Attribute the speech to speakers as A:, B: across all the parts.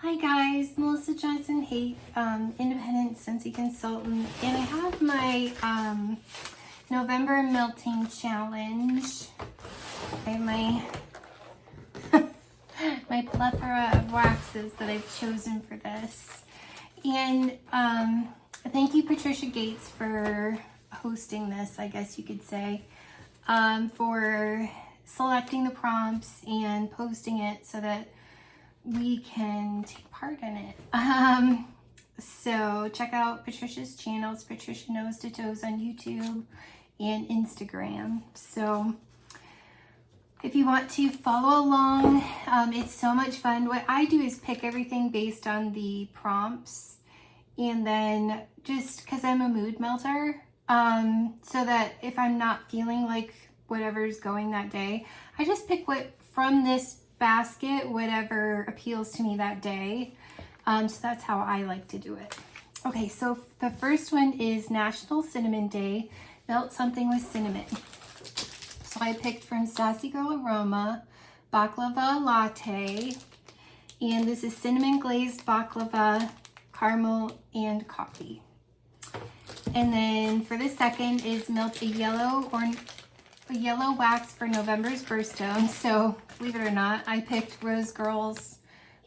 A: Hi guys, Melissa Johnson Haight, independent Scentsy consultant, and I have my November melting challenge. I have my my plethora of waxes that I've chosen for this, and thank you Patricia Gates for hosting this, I guess you could say, for selecting the prompts and posting it so that we can take part in it. So check out Patricia's channels, Patricia Nose to Toes on YouTube and Instagram. So if you want to follow along, it's so much fun. What I do is pick everything based on the prompts, and then just because I'm a mood melter, so that if I'm not feeling like whatever's going that day, I just pick what from this basket, whatever appeals to me that day. So that's how I like to do it. Okay, so the first one is National Cinnamon Day. Melt something with cinnamon. So I picked from Sassy Girl Aroma, Baklava Latte, and this is cinnamon glazed baklava, caramel, and coffee. And then for the second is melt a yellow wax for November's birthstone. So believe it or not, I picked Rose Girls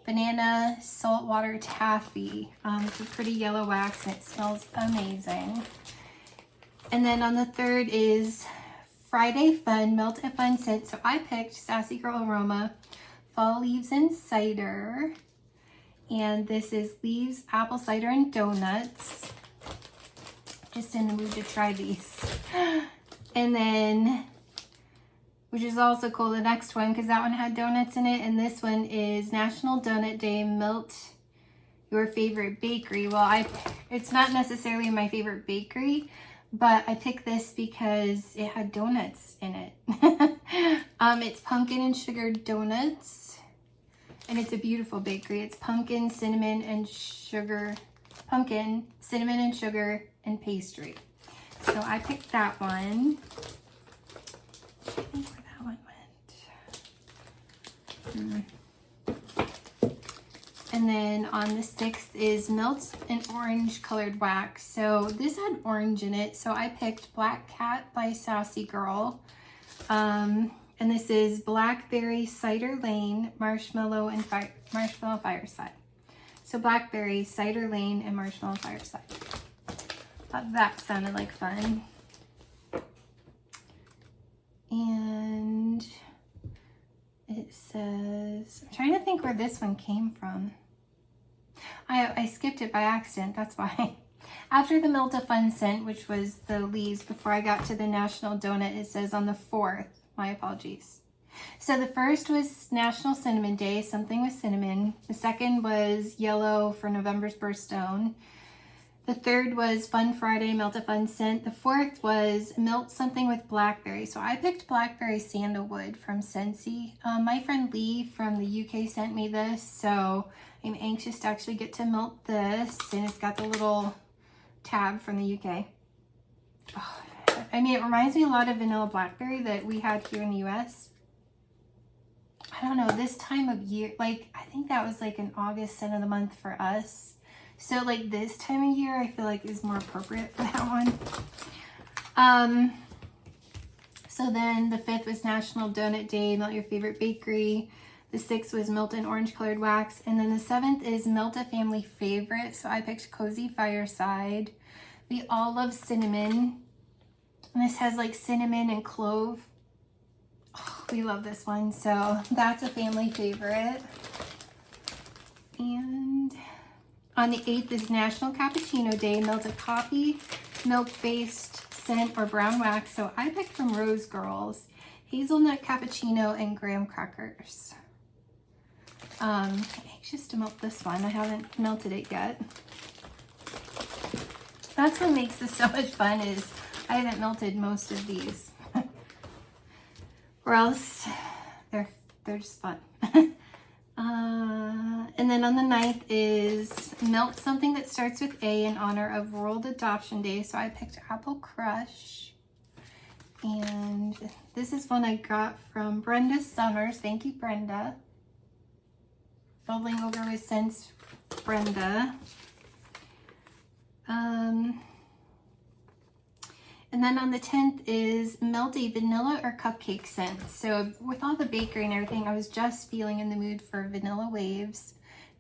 A: Banana Saltwater Taffy. It's a pretty yellow wax and it smells amazing. And then on the third is Friday Fun, Melt a Fun Scent. So I picked Sassy Girl Aroma, Fall Leaves and Cider. And this is Leaves, Apple Cider, and Donuts. Just in the mood to try these. And then, which is also cool, the next one, because that one had donuts in it, and this one is National Donut Day, Melt your favorite bakery. Well, it's not necessarily my favorite bakery, but I picked this because it had donuts in it. It's pumpkin and sugar donuts, and it's a beautiful bakery. It's pumpkin, cinnamon, and sugar, and pastry. So I picked that one. I think where that one went. And then on the 6th is Melt an Orange Colored Wax. So this had orange in it, so I picked Black Cat by Sassy Girl. And this is Blackberry Cider Lane, Marshmallow Fireside. So Blackberry, Cider Lane, and Marshmallow Fireside. Thought that sounded like fun. And it says, I'm trying to think where this one came from. I skipped it by accident, that's why. After the Melt a Fun Scent, which was the leaves, before I got to the National Donut, it says on the 4th. My apologies. So the first was National Cinnamon Day, something with cinnamon. The second was yellow for November's birthstone. The third was Fun Friday, Melt a Fun Scent. The fourth was Melt something with blackberry. So I picked Blackberry Sandalwood from Scentsy. My friend Lee from the UK sent me this, so I'm anxious to actually get to melt this. And it's got the little tab from the UK. Oh, I mean, it reminds me a lot of Vanilla Blackberry that we had here in the US. I don't know, this time of year, like, I think that was like an August scent of the month for us. So like this time of year, I feel like is more appropriate for that one. So then the 5th was National Donut Day, Melt your favorite bakery. The 6th was Melt an Orange Colored Wax. And then the 7th is Melt a Family Favorite. So I picked Cozy Fireside. We all love cinnamon. And this has like cinnamon and clove. Oh, we love this one. So that's a family favorite. And on the 8th is National Cappuccino Day, Melt a coffee, milk-based scent, or brown wax. So I picked from Rose Girls, hazelnut cappuccino, and graham crackers. I'm anxious to melt this one. I haven't melted it yet. That's what makes this so much fun, is I haven't melted most of these. Or else they're just fun. And then on the 9th is Melt something that starts with A in honor of World Adoption Day. So I picked Apple Crush. And this is one I got from Brenda Summers. Thank you, Brenda. bubbling over with Scents Brenda. And then on the 10th is Melt a Vanilla or Cupcake Scent. So with all the bakery and everything, I was just feeling in the mood for Vanilla Waves.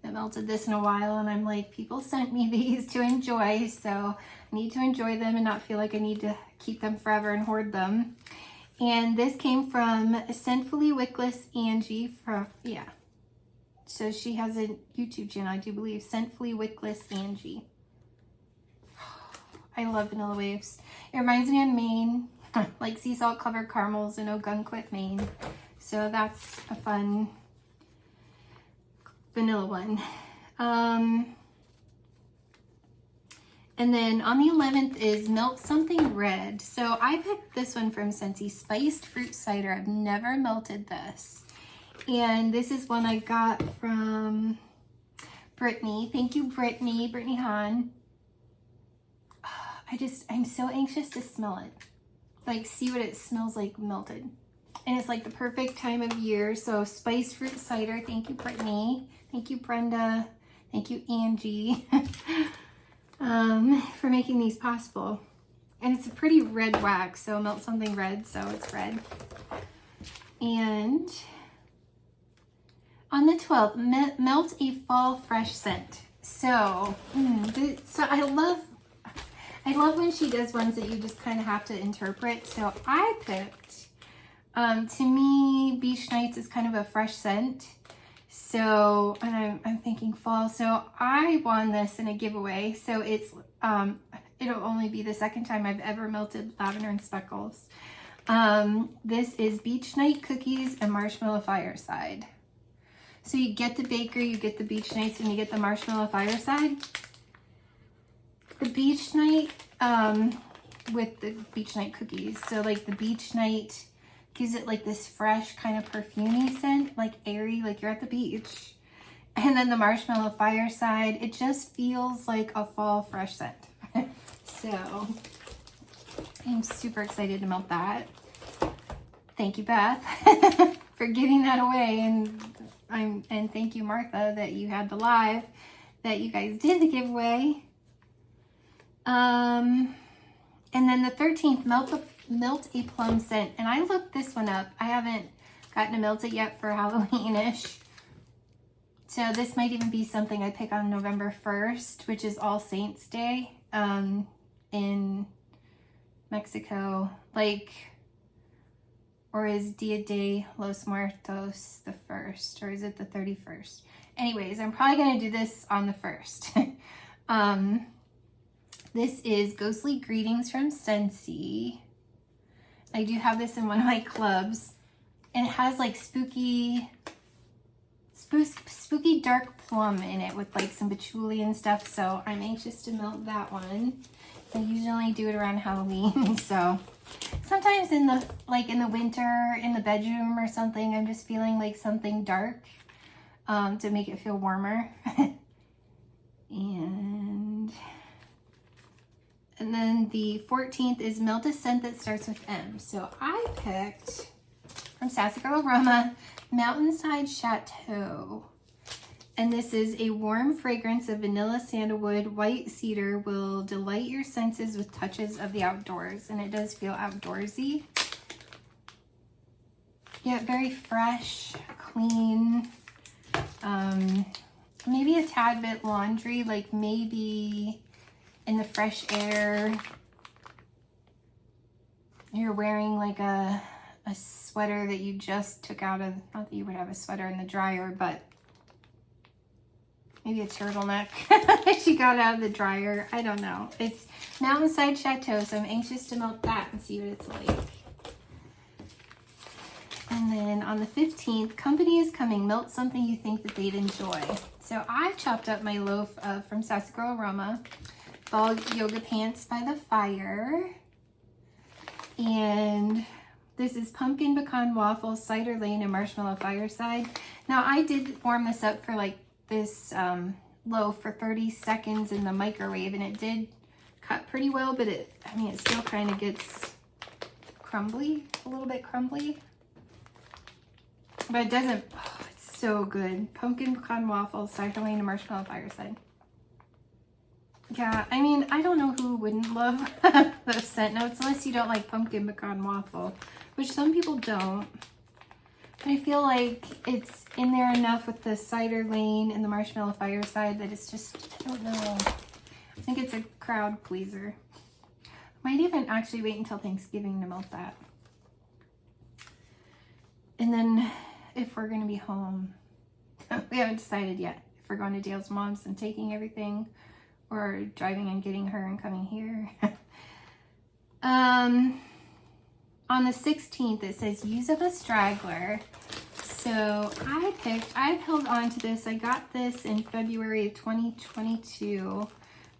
A: I haven't melted this in a while, and I'm like, people sent me these to enjoy, so I need to enjoy them and not feel like I need to keep them forever and hoard them. And this came from Scentfully Wickless Angie from, yeah. So she has a YouTube channel, I do believe, Scentfully Wickless Angie. I love Vanilla Waves. It reminds me of Maine, like sea salt covered caramels in Ogunquit, Maine. So that's a fun vanilla one. And then on the 11th is Melt Something Red. So I picked this one from Scentsy, Spiced Fruit Cider. I've never melted this. And this is one I got from Brittany. Thank you, Brittany Hahn. I'm so anxious to smell it. Like, see what it smells like melted. And it's like the perfect time of year. So Spiced Fruit Cider. Thank you, Brittany. Thank you, Brenda. Thank you, Angie, for making these possible. And it's a pretty red wax, so Melt Something Red, so it's red. And on the 12th, Melt a Fall Fresh Scent. So, I love when she does ones that you just kind of have to interpret. So I picked, to me, Beach Nights is kind of a fresh scent. So, and I'm thinking fall. So I won this in a giveaway. So it's, it'll only be the second time I've ever melted Lavender and Speckles. This is Beach Night Cookies and Marshmallow Fireside. So you get the bakery, you get the Beach Nights, and you get the Marshmallow Fireside. The Beach Night, with the Beach Night cookies. So like the Beach Night gives it like this fresh kind of perfumey scent, like airy, like you're at the beach. And then the Marshmallow Fireside, it just feels like a fall fresh scent. So I'm super excited to melt that. Thank you, Beth, for giving that away. And thank you, Martha, that you had the live, that you guys did the giveaway. And then the 13th, Melt a Plum Scent. And I looked this one up. I haven't gotten to melt it yet for Halloween-ish. So this might even be something I pick on November 1st, which is All Saints Day, in Mexico. Like, or is Dia de los Muertos the 1st? Or is it the 31st? Anyways, I'm probably going to do this on the 1st. This is Ghostly Greetings from Scentsy. I do have this in one of my clubs. And it has like spooky dark plum in it with like some patchouli and stuff. So I'm anxious to melt that one. I usually do it around Halloween. So sometimes in the winter in the bedroom or something, I'm just feeling like something dark to make it feel warmer. And then the 14th is Melt a Scent that starts with M. So I picked from Sassy Girl Aroma, Mountainside Chateau. And this is a warm fragrance of vanilla sandalwood, white cedar will delight your senses with touches of the outdoors. And it does feel outdoorsy. Yeah, very fresh, clean. Maybe a tad bit laundry, like maybe in the fresh air, you're wearing like a sweater that you just took out of, not that you would have a sweater in the dryer, but maybe a turtleneck she got out of the dryer. I don't know. It's Mountainside Chateau, so I'm anxious to melt that and see what it's like. And then on the 15th, Company is Coming, Melt Something You Think That They'd Enjoy. So I've chopped up my loaf from Sassy Girl Aroma, Fall Yoga Pants by the Fire. And this is Pumpkin Pecan Waffle, Cider Lane, and Marshmallow Fireside. Now I did warm this up for like this loaf for 30 seconds in the microwave, and it did cut pretty well, but it still kind of gets crumbly, a little bit crumbly. But it doesn't, it's so good. Pumpkin pecan waffles, cider lane, and marshmallow fireside. Yeah, I mean, I don't know who wouldn't love those scent notes unless you don't like pumpkin pecan waffle, which some people don't. But I feel like it's in there enough with the cider lane and the marshmallow fireside that it's just, I don't know. I think it's a crowd pleaser. Might even actually wait until Thanksgiving to melt that. And then if we're gonna be home, we haven't decided yet if we're going to Dale's mom's and taking everything or driving and getting her and coming here. On the 16th, it says use of a straggler. So I've held on to this. I got this in February of 2022.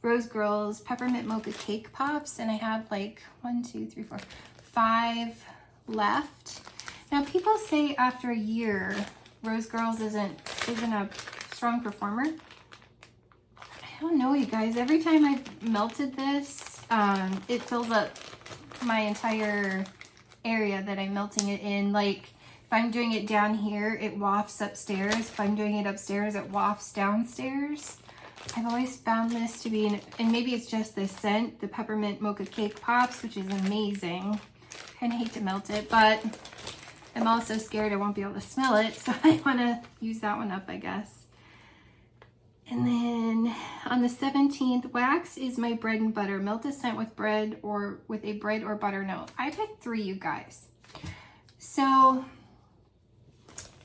A: Rose Girls Peppermint Mocha Cake Pops. And I have like 5 left. Now people say after a year, Rose Girls isn't a strong performer. I don't know, you guys. Every time I've melted this, it fills up my entire area that I'm melting it in. Like if I'm doing it down here, it wafts upstairs. If I'm doing it upstairs, it wafts downstairs. I've always found this to be, and maybe it's just the scent, the Peppermint Mocha Cake Pops, which is amazing. Kind of hate to melt it, but I'm also scared I won't be able to smell it, so I want to use that one up, I guess. And then on the 17th, wax is my bread and butter. Melt a scent with bread or with a bread or butter note. I picked 3, you guys. So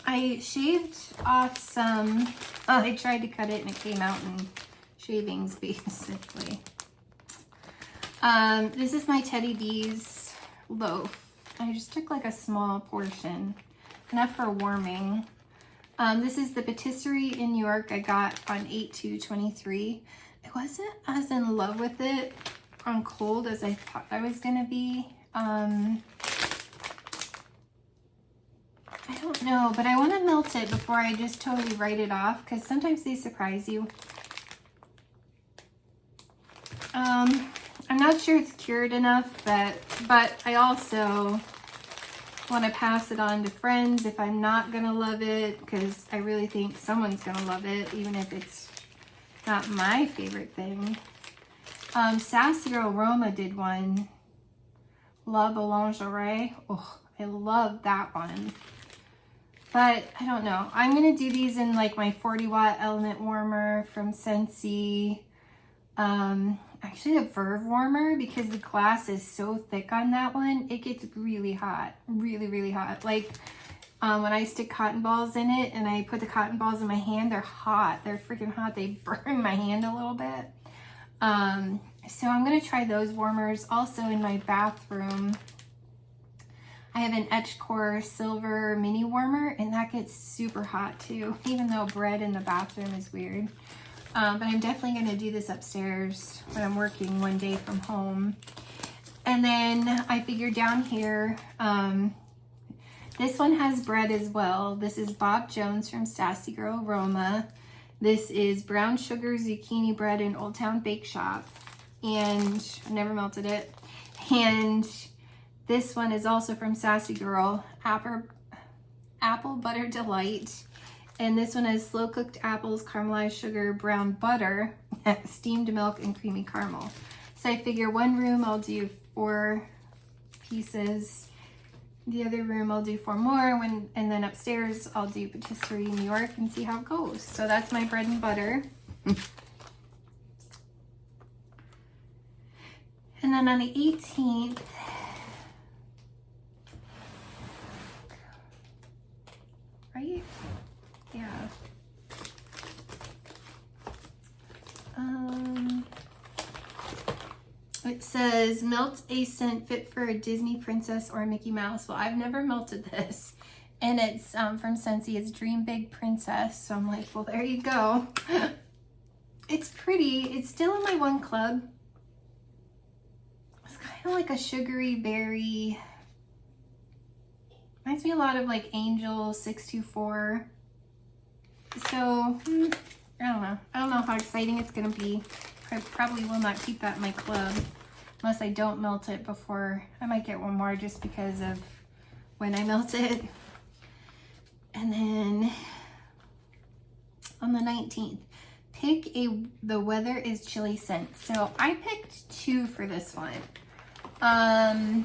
A: I shaved off some, I tried to cut it and it came out in shavings basically. This is my Teddy B's loaf. I just took like a small portion, enough for warming. This is the patisserie in New York I got on 8/2/23. I wasn't as in love with it on cold as I thought I was gonna be. I don't know, but I want to melt it before I just totally write it off, because sometimes they surprise you. I'm not sure it's cured enough, but I also want to pass it on to friends if I'm not gonna love it, because I really think someone's gonna love it, even if it's not my favorite thing. Sassy Girl Roma did one, La Boulangerie. Oh, I love that one. But I don't know. I'm gonna do these in like my 40-watt element warmer from Scentsy. Actually a Verve warmer, because the glass is so thick on that one. It gets really hot, really, really hot. Like when I stick cotton balls in it and I put the cotton balls in my hand, they're hot. They're freaking hot. They burn my hand a little bit. So I'm gonna try those warmers. Also in my bathroom, I have an Etchcore silver mini warmer, and that gets super hot too, even though bread in the bathroom is weird. But I'm definitely going to do this upstairs when I'm working one day from home. And then I figured down here, this one has bread as well. This is Bob Jones from Sassy Girl Roma. This is brown sugar zucchini bread in Old Town Bake Shop. And I never melted it. And this one is also from Sassy Girl, Apple Butter Delight. And this one is slow cooked apples, caramelized sugar, brown butter, steamed milk, and creamy caramel. So I figure one room I'll do 4 pieces. The other room I'll do 4 more. And then upstairs I'll do patisserie New York and see how it goes. So that's my bread and butter. And then on the 18th, right? Yeah. It says melt a scent fit for a Disney princess or a Mickey Mouse. Well, I've never melted this, and it's from Scentsy. It's Dream Big Princess. So I'm like, well, there you go. It's pretty. It's still in my one club. It's kind of like a sugary berry. Reminds me a lot of like Angel 624. So, I don't know. I don't know how exciting it's going to be. I probably will not keep that in my club unless I don't melt it before. I might get one more just because of when I melt it. And then on the 19th. Pick the weather is chilly scent. So I picked 2 for this one. I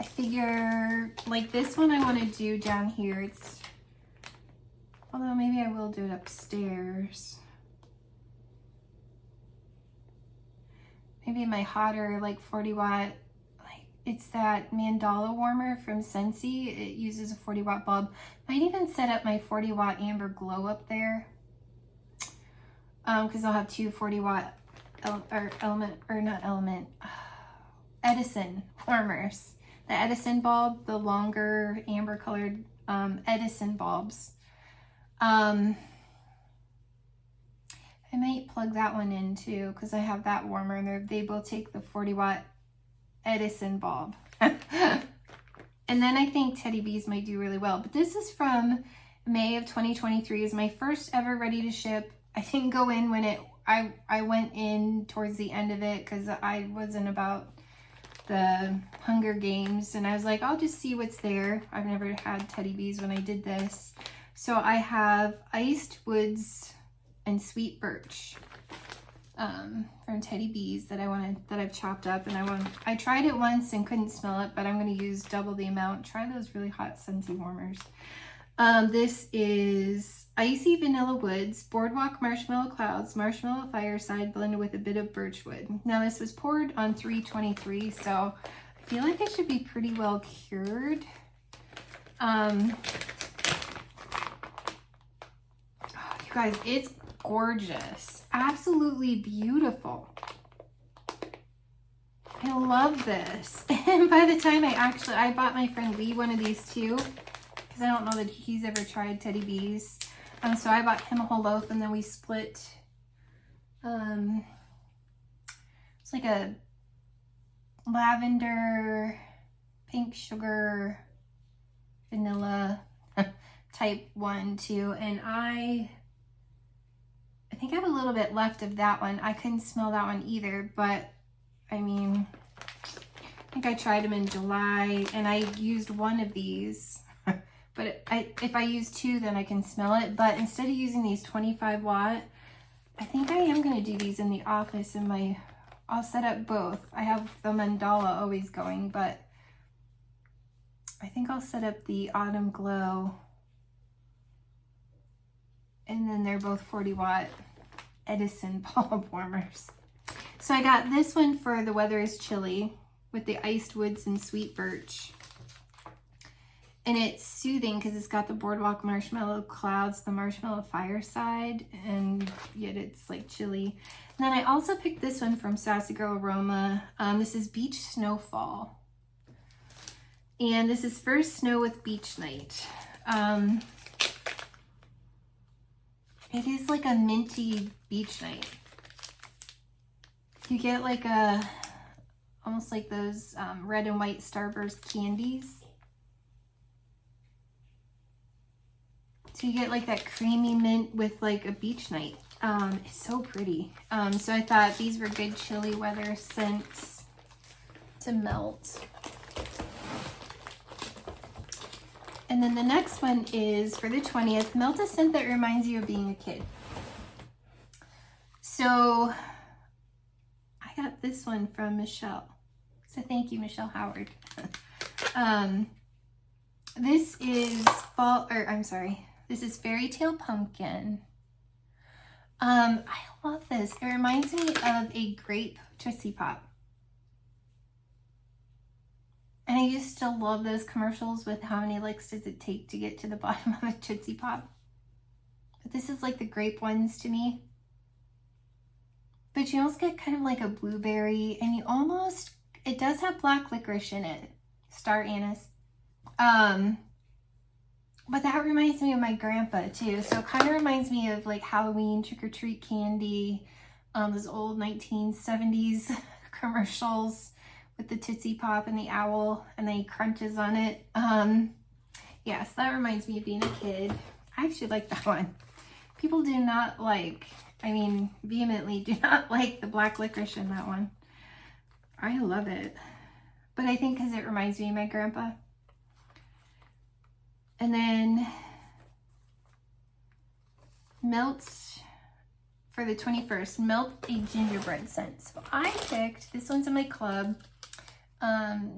A: figure like this one I want to do down here. It's, although maybe I will do it upstairs. Maybe my hotter like 40 watt, like it's that mandala warmer from Scentsy. It uses a 40 watt bulb. Might even set up my 40 watt amber glow up there. Because I'll have 2 40 watt Edison warmers. The Edison bulb, the longer amber colored Edison bulbs. I might plug that one in too because I have that warmer and they both take the 40 watt Edison bulb. And then I think Teddy Bees might do really well. But this is from May of 2023. Is my first ever ready to ship. I didn't go in when I went in towards the end of it because I wasn't about the Hunger Games. And I was like, I'll just see what's there. I've never had Teddy Bees when I did this. So I have Iced Woods and Sweet Birch from Teddy Bees that I've chopped up, and I tried it once and couldn't smell it, but I'm going to use double the amount. Try those really hot Scentsy warmers. This is Icy Vanilla Woods, Boardwalk Marshmallow Clouds, Marshmallow Fireside blended with a bit of birchwood. Now this was poured on 323, so I feel like it should be pretty well cured. Oh, you guys, it's gorgeous. Absolutely beautiful. I love this. And by the time I bought my friend Lee one of these too, because I don't know that he's ever tried Teddy Bees. So I bought him a whole loaf and then we split, it's like a lavender, pink sugar, vanilla type one too. And I think I have a little bit left of that one. I couldn't smell that one either, but I mean, I think I tried them in July and I used one of these. But if I use 2, then I can smell it. But instead of using these 25 watt, I think I am going to do these in the office. I'll set up both. I have the mandala always going, but I think I'll set up the Autumn Glow. And then they're both 40 watt Edison bulb warmers. So I got this one for the weather is chilly with the Iced Woods and Sweet Birch. And it's soothing because it's got the Boardwalk Marshmallow Clouds, the Marshmallow Fireside, and yet it's like chilly. And then I also picked this one from Sassy Girl Aroma. This is Beach Snowfall. And this is First Snow with Beach Night. It is like a minty beach night. You get like almost like those red and white Starburst candies. So you get like that creamy mint with like a beach night. It's so pretty. So I thought these were good chilly weather scents to melt. And then the next one is for the 20th, melt a scent that reminds you of being a kid. So I got this one from Michelle. So thank you, Michelle Howard. This is this is Fairy Tale Pumpkin. I love this. It reminds me of a grape Tootsie Pop. And I used to love those commercials with how many licks does it take to get to the bottom of a Tootsie Pop. But this is like the grape ones to me. But you almost get kind of like a blueberry, and it does have black licorice in it. Star anise. But that reminds me of my grandpa too. So it kind of reminds me of like Halloween trick-or-treat candy, those old 1970s commercials with the Tootsie Pop and the owl and the crunches on it. Yes, that reminds me of being a kid. I actually like that one. People do not vehemently do not like the black licorice in that one. I love it. But I think because it reminds me of my grandpa. And then melt for the 21st, melt a gingerbread scent. So I picked, this one's in my club,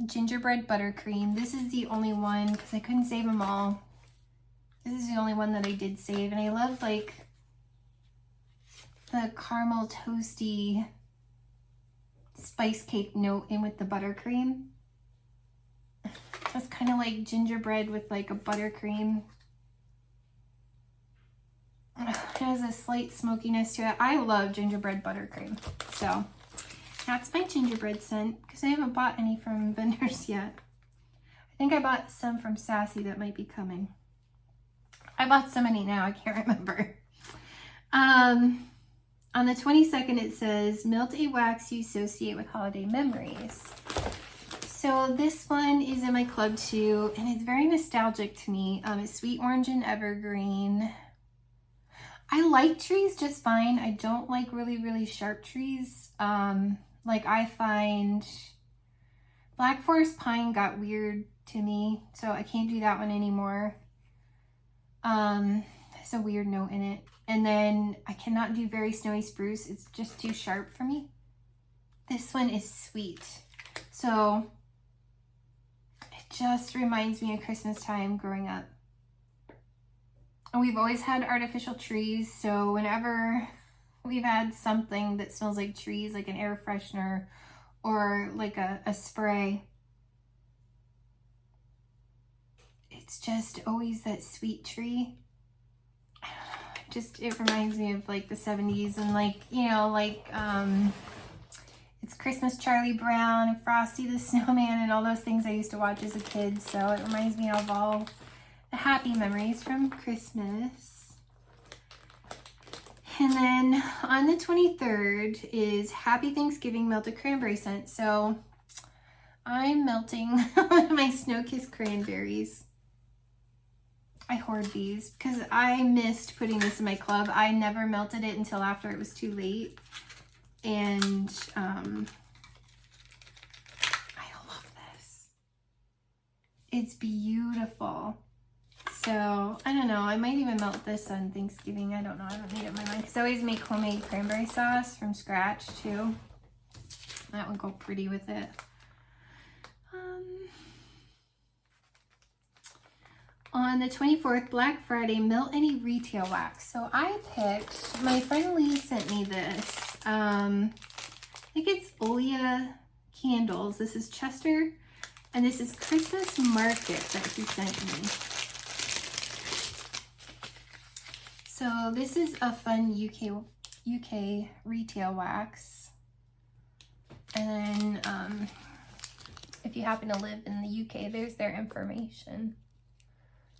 A: gingerbread buttercream. This is the only one because I couldn't save them all. This is the only one that I did save, and I love like the caramel toasty spice cake note in with the buttercream. It's kind of like gingerbread with like a buttercream. It has a slight smokiness to it. I love gingerbread buttercream. So that's my gingerbread scent because I haven't bought any from vendors yet. I think I bought some from Sassy that might be coming. I bought so many now, I can't remember. On the 22nd, it says, melt a wax you associate with holiday memories. So this one is in my club too, and it's very nostalgic to me. It's sweet orange and evergreen. I like trees just fine. I don't like really, really sharp trees. Like I find Black Forest Pine got weird to me, so I can't do that one anymore. There's a weird note in it. And then I cannot do Very Snowy Spruce. It's just too sharp for me. This one is sweet. So it just reminds me of Christmas time growing up. And we've always had artificial trees. So whenever we've had something that smells like trees, like an air freshener or like a spray, it's just always that sweet tree. Just, it reminds me of like the 70s and like, you know, like It's Christmas Charlie Brown and Frosty the Snowman and all those things I used to watch as a kid. So it reminds me of all the happy memories from Christmas. And then on the 23rd is Happy Thanksgiving Melted Cranberry Scent. So I'm melting one of my Snow-Kissed cranberries. I hoard these because I missed putting this in my club. I never melted it until after it was too late. And I love this. It's beautiful. So I don't know. I might even melt this on Thanksgiving. I don't know. I don't need it in my mind because I always make homemade cranberry sauce from scratch too. That would go pretty with it. On the 24th, Black Friday, melt any retail wax. So I picked, my friend Lee sent me this. I think it's Olia Candles. This is Chester, and this is Christmas Market that he sent me. So this is a fun UK retail wax. And then if you happen to live in the UK, there's their information.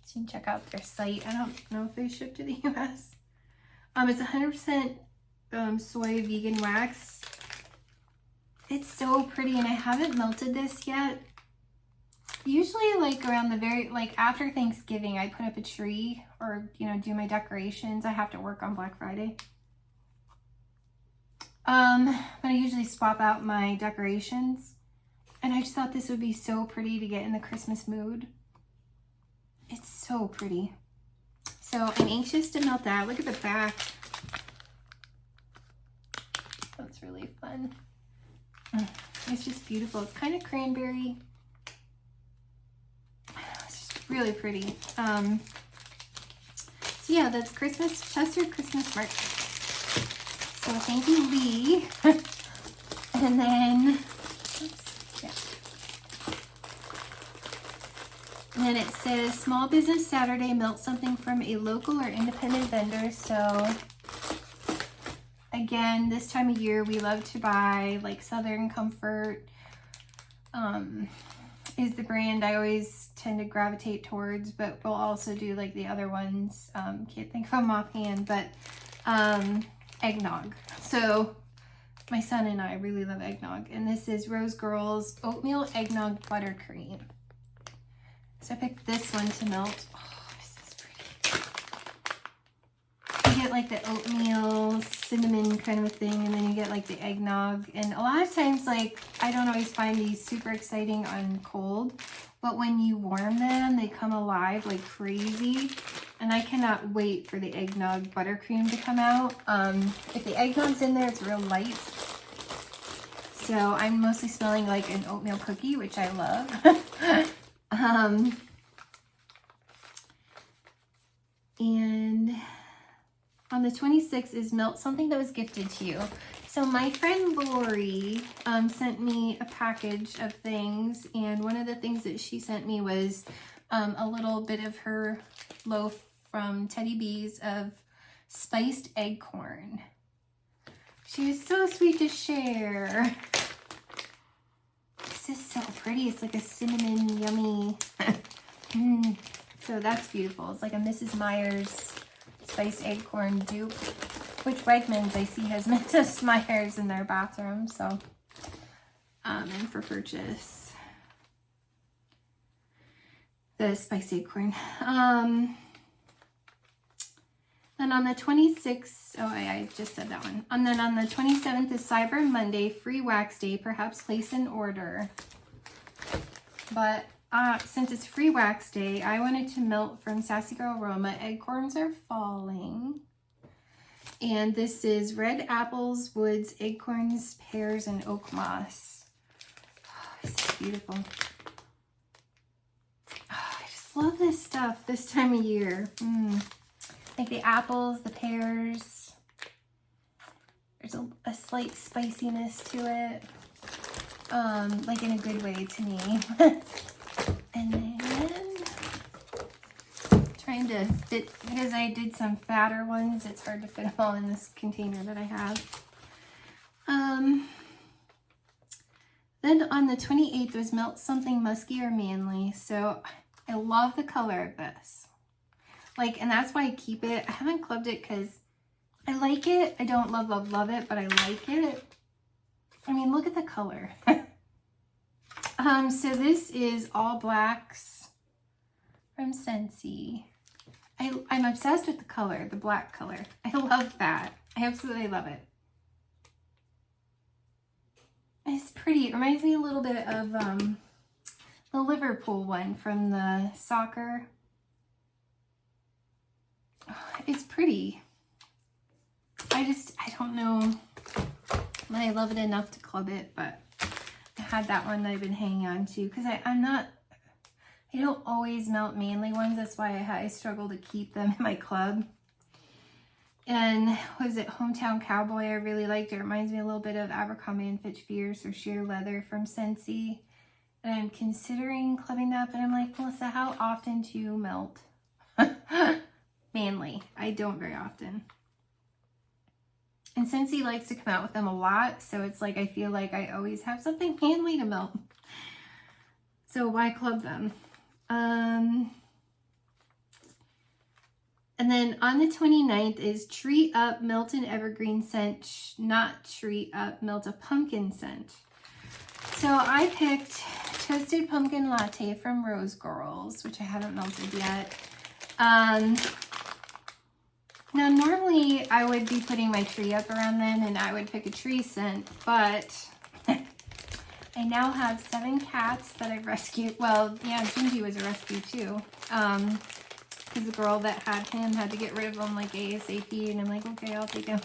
A: So you can check out their site. I don't know if they ship to the US. It's 100% soy vegan wax. It's so pretty, and I haven't melted this yet. Usually like around the after Thanksgiving, I put up a tree or, you know, do my decorations. I have to work on Black Friday. But I usually swap out my decorations, and I just thought this would be so pretty to get in the Christmas mood. It's so pretty. So I'm anxious to melt that. Look at the back. That's really fun. It's just beautiful. It's kind of cranberry. It's just really pretty. So yeah, that's Christmas, Chester Christmas Market. So thank you, Lee. And then, oops, yeah. And then it says Small Business Saturday, melt something from a local or independent vendor. So again, this time of year, we love to buy like Southern Comfort is the brand I always tend to gravitate towards, but we'll also do like the other ones. Can't think of them offhand, but eggnog. So my son and I really love eggnog, and this is Rose Girls Oatmeal Eggnog Buttercream. So I picked this one to melt. Oh, this is pretty. You get like the oatmeal, cinnamon kind of a thing, and then you get like the eggnog. And a lot of times, like, I don't always find these super exciting on cold, but when you warm them, they come alive like crazy. And I cannot wait for the eggnog buttercream to come out. If the eggnog's in there, it's real light. So I'm mostly smelling like an oatmeal cookie, which I love. And on the 26th is Melt Something That Was Gifted to You. So my friend Lori sent me a package of things, and one of the things that she sent me was a little bit of her loaf from Teddy Bees of spiced egg corn. She was so sweet to share. This is so pretty. It's like a cinnamon yummy. So that's beautiful. It's like a Mrs. Meyer's spiced egg corn dupe, which Wegmans I see has Mrs. Meyer's in their bathroom. So, and for purchase, the spiced egg corn. Then on the 26th, oh, I just said that one. And then on the 27th is Cyber Monday, free wax day. Perhaps place an order. But since it's free wax day, I wanted to melt from Sassy Girl Aroma. Acorns Are Falling. And this is red apples, woods, acorns, pears, and oak moss. Oh, this is beautiful. Oh, I just love this stuff this time of year. Like the apples, the pears. There's a slight spiciness to it. Like in a good way to me. And then trying to fit, because I did some fatter ones, it's hard to fit them all in this container that I have. Then on the 28th was Melt Something Musky or Manly. So I love the color of this. Like, and that's why I keep it. I haven't clubbed it because I like it. I don't love, love, love it, but I like it. I mean, look at the color. So this is All Blacks from Scentsy. I'm obsessed with the color, the black color. I love that. I absolutely love it. It's pretty. It reminds me a little bit of the Liverpool one from the soccer. It's pretty. I don't know that I love it enough to club it, but I had that one that I've been hanging on to because I don't always melt Manly ones. That's why I struggle to keep them in my club. And was it Hometown Cowboy? I really liked it. It reminds me a little bit of Abercrombie & Fitch Fierce or Sheer Leather from Scentsy. And I'm considering clubbing that, but I'm like, Melissa, how often do you melt Manly? I don't very often. And Scentsy likes to come out with them a lot, so it's like I feel like I always have something Manly to melt. So why club them? And then on the 29th is Tree Up Melt an Evergreen Scent, not Tree Up Melt a Pumpkin Scent. So I picked Toasted Pumpkin Latte from Rose Girls, which I haven't melted yet. Now, normally I would be putting my tree up around then and I would pick a tree scent, but I now have 7 cats that I've rescued. Well, yeah, Gingy was a rescue too. Because the girl that had him had to get rid of him like ASAP, and I'm like, okay, I'll take him.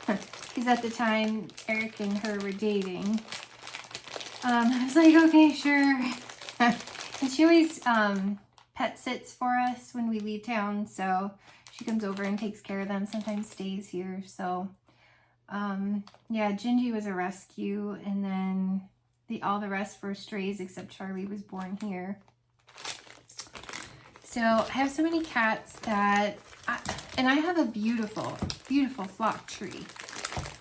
A: Because at the time, Eric and her were dating. I was like, okay, sure. And she always pet sits for us when we leave town, so she comes over and takes care of them, sometimes stays here. So, yeah, Gingy was a rescue, and then all the rest were strays except Charlie was born here. So I have so many cats that, and I have a beautiful, beautiful flock tree,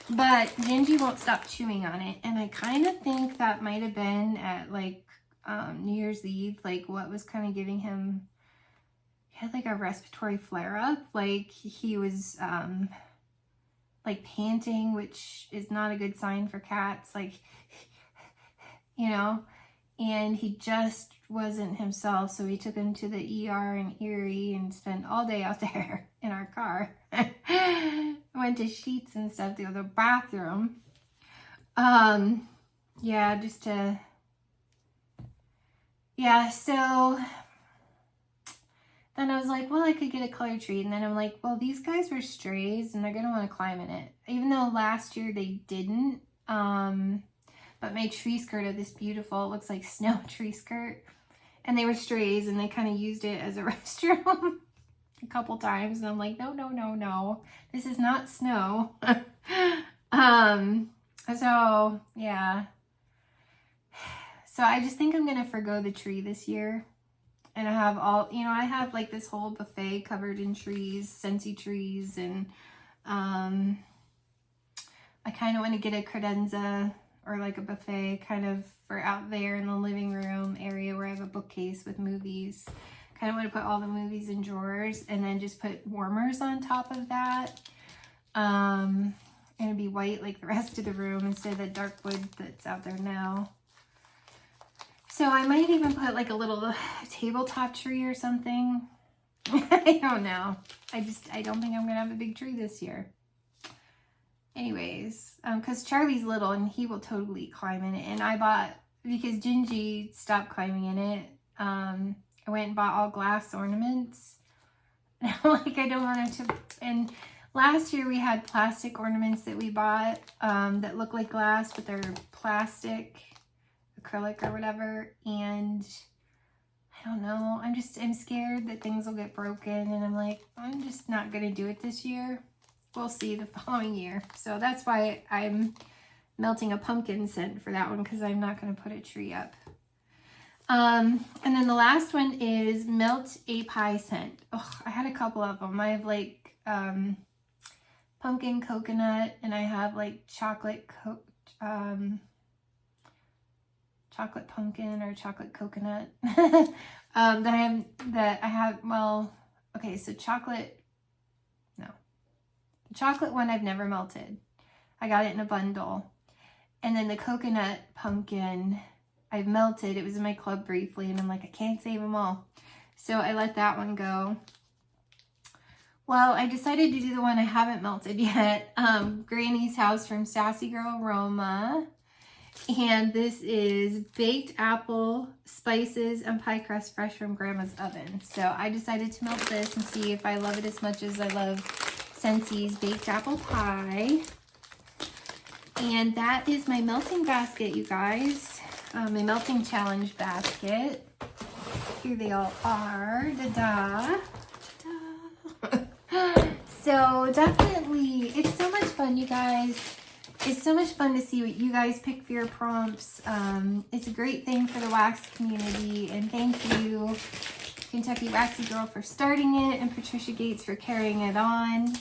A: but Gingy won't stop chewing on it. And I kind of think that might have been at like New Year's Eve, like what was kind of giving him, he had like a respiratory flare up. Like he was like panting, which is not a good sign for cats. Like, you know, and he just wasn't himself. So we took him to the ER in Erie and spent all day out there in our car. Went to Sheets and stuff to the bathroom. Yeah, just to, yeah, so then I was like, well, I could get a color tree. And then I'm like, well, these guys were strays and they're going to want to climb in it. Even though last year they didn't. But my tree skirt of this beautiful, it looks like snow tree skirt. And they were strays and they kind of used it as a restroom a couple times. And I'm like, no, no, no, no. This is not snow. So, yeah. So I just think I'm going to forgo the tree this year. And I have all, you know, I have like this whole buffet covered in trees, Scentsy trees. And I kind of want to get a credenza or like a buffet kind of for out there in the living room area where I have a bookcase with movies. Kind of want to put all the movies in drawers and then just put warmers on top of that. And it'd be white like the rest of the room instead of the dark wood that's out there now. So I might even put like a little tabletop tree or something. I don't know. I don't think I'm going to have a big tree this year. Anyways, because Charlie's little and he will totally climb in it. And I bought, because Gingy stopped climbing in it, I went and bought all glass ornaments. And I'm like, I don't want him to, and last year we had plastic ornaments that we bought that look like glass, but they're plastic, acrylic or whatever. And I don't know, I'm scared that things will get broken. And I'm like, I'm just not going to do it this year. We'll see the following year. So that's why I'm melting a pumpkin scent for that one, because I'm not going to put a tree up. And then the last one is melt a pie scent. Oh, I had a couple of them. I have like pumpkin coconut, and I have like chocolate pumpkin or chocolate coconut. The chocolate one I've never melted. I got it in a bundle. And then the coconut pumpkin I've melted. It was in my club briefly, and I'm like, I can't save them all. So I let that one go. Well, I decided to do the one I haven't melted yet. Granny's House from Sassy Girl Roma. And this is baked apple, spices, and pie crust fresh from Grandma's oven. So I decided to melt this and see if I love it as much as I love Scentsy's baked apple pie. And that is my melting basket, you guys. My melting challenge basket. Here they all are. Ta-da. Ta-da. So definitely, it's so much fun, you guys. It's so much fun to see what you guys pick for your prompts. It's a great thing for the wax community. And thank you, Kentucky Waxy Girl, for starting it, and Patricia Gates for carrying it on.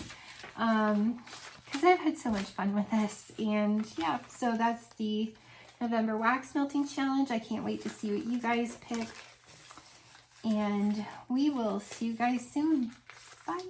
A: Because I've had so much fun with this. And yeah, so that's the November Wax Melting Challenge. I can't wait to see what you guys pick. And we will see you guys soon. Bye.